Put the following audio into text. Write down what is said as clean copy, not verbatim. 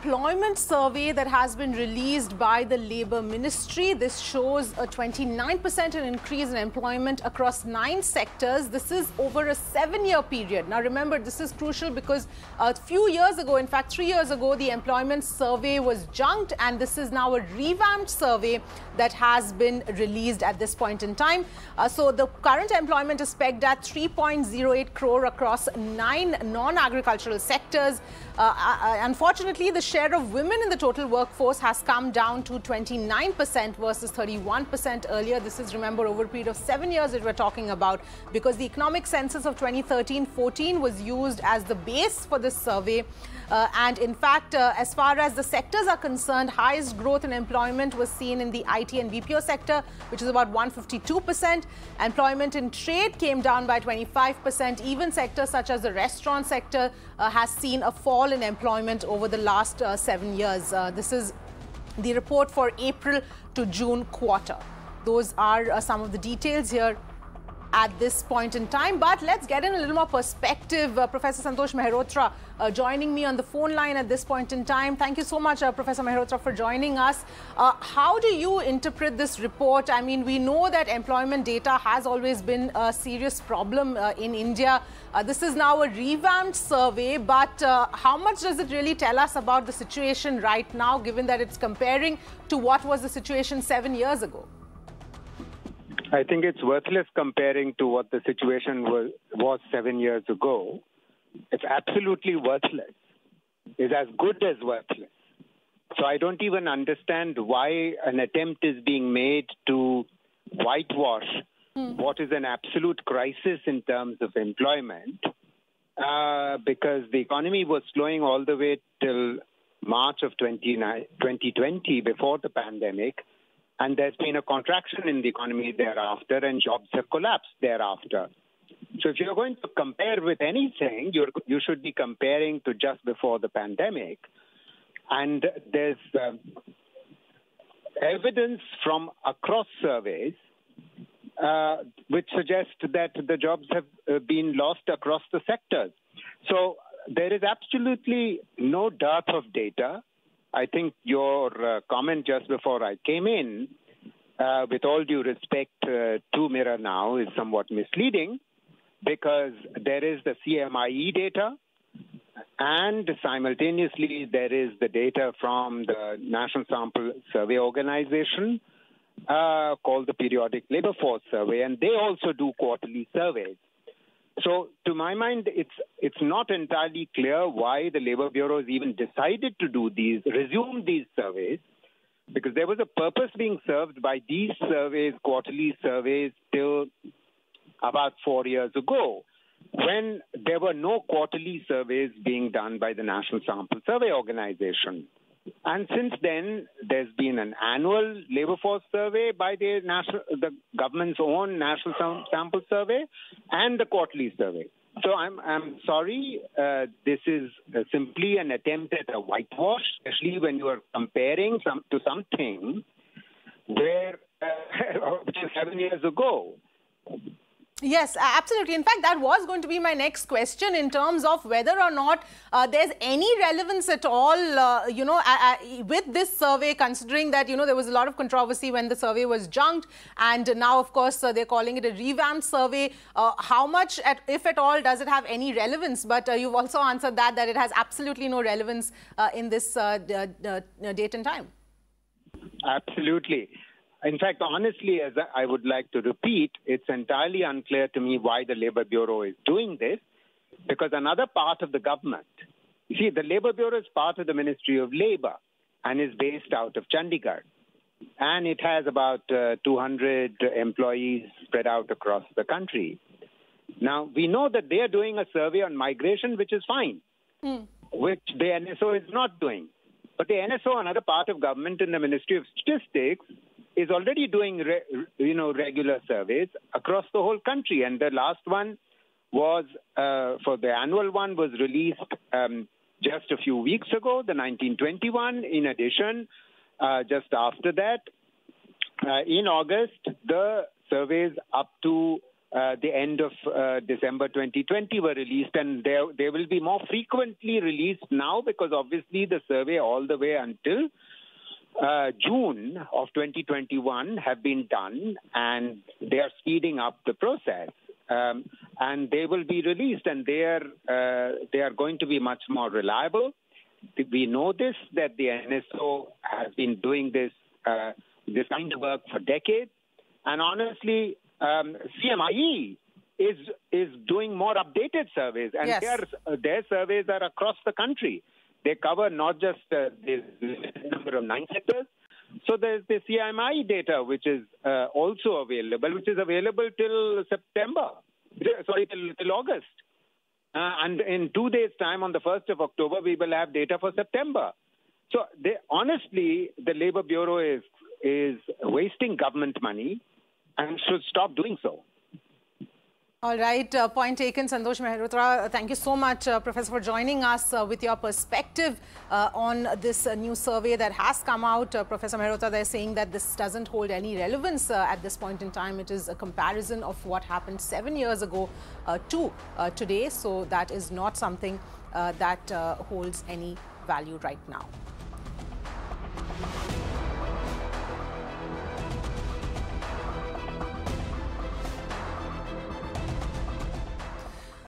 employment survey that has been released by the Labour Ministry. This shows a 29% increase in employment across 9 sectors. This is over a 7-year period. Now remember, this is crucial because a few years ago, in fact 3 years ago, the employment survey was junked, and this is now a revamped survey that has been released at this point in time. So the current employment is pegged at 3.08 crore across 9 non-agricultural sectors. Unfortunately, the share of women in the total workforce has come down to 29% versus 31% earlier. This is, remember, over a period of 7 years that we're talking about, because the economic census of 2013-14 was used as the base for this survey. And in fact, as far as the sectors are concerned, highest growth in employment was seen in the IT and BPO sector, which is about 152%. Employment in trade came down by 25%. Even sectors such as the restaurant sector has seen a fall in employment over the last 7 years. This is the report for April to June quarter. Those are some of the details here at this point in time. But let's get in a little more perspective. Professor Santosh Mehrotra joining me on the phone line at this point in time. Thank you so much, Professor Mehrotra, for joining us. How do you interpret this report? I mean, we know that employment data has always been a serious problem in India. This is now a revamped survey, but how much does it really tell us about the situation right now, given that it's comparing to what was the situation 7 years ago? I think it's worthless comparing to what the situation was 7 years ago. It's absolutely worthless. It's as good as worthless. So I don't even understand why an attempt is being made to whitewash what is an absolute crisis in terms of employment, because the economy was slowing all the way till March of 2020, before the pandemic. And there's been a contraction in the economy thereafter, and jobs have collapsed thereafter. So if you're going to compare with anything, you should be comparing to just before the pandemic. And there's evidence from across surveys which suggest that the jobs have been lost across the sectors. So there is absolutely no dearth of data. I think your comment just before I came in, with all due respect to Mirror Now, is somewhat misleading, because there is the CMIE data, and simultaneously there is the data from the National Sample Survey Organization, called the Periodic Labour Force Survey, and they also do quarterly surveys. So, to my mind, it's not entirely clear why the Labour Bureau has even decided to resume these surveys, because there was a purpose being served by these surveys, quarterly surveys, till about 4 years ago, when there were no quarterly surveys being done by the National Sample Survey Organization. And since then, there's been an annual labour force survey by the government's own National Sample Survey, and the quarterly survey. So I'm sorry, this is simply an attempt at a whitewash, especially when you are comparing to something where which is 7 years ago. Yes, absolutely. In fact, that was going to be my next question, in terms of whether or not there's any relevance at all, with this survey, considering that, there was a lot of controversy when the survey was junked. And now, of course, they're calling it a revamped survey. How much, if at all, does it have any relevance? But you've also answered that it has absolutely no relevance in this date and time. Absolutely. In fact, honestly, as I would like to repeat, it's entirely unclear to me why the Labour Bureau is doing this, because another part of the government, you see, the Labour Bureau is part of the Ministry of Labour and is based out of Chandigarh. And it has about 200 employees spread out across the country. Now, we know that they are doing a survey on migration, which is fine, which the NSO is not doing. But the NSO, another part of government in the Ministry of Statistics, is already doing regular surveys across the whole country. And the last one was, for the annual one, was released just a few weeks ago, the 1921. In addition, just after that, in August, the surveys up to the end of December 2020 were released, and they will be more frequently released now because obviously the survey all the way until June of 2021 have been done, and they are speeding up the process. And they will be released, and they are going to be much more reliable. We know this, that the NSO has been doing this kind of work for decades, and honestly, CMIE is doing more updated surveys, and yes. their surveys are across the country. They cover not just the number of 9 sectors. So there's the CMIE data, which is also available, which is available till August. And in 2 days' time, on the 1st of October, we will have data for September. So honestly, the Labour Bureau is wasting government money and should stop doing so. All right. Point taken, Santosh Mehrotra. Thank you so much, Professor, for joining us with your perspective on this new survey that has come out. Professor Mehrotra, they're saying that this doesn't hold any relevance at this point in time. It is a comparison of what happened 7 years ago to today. So that is not something that holds any value right now.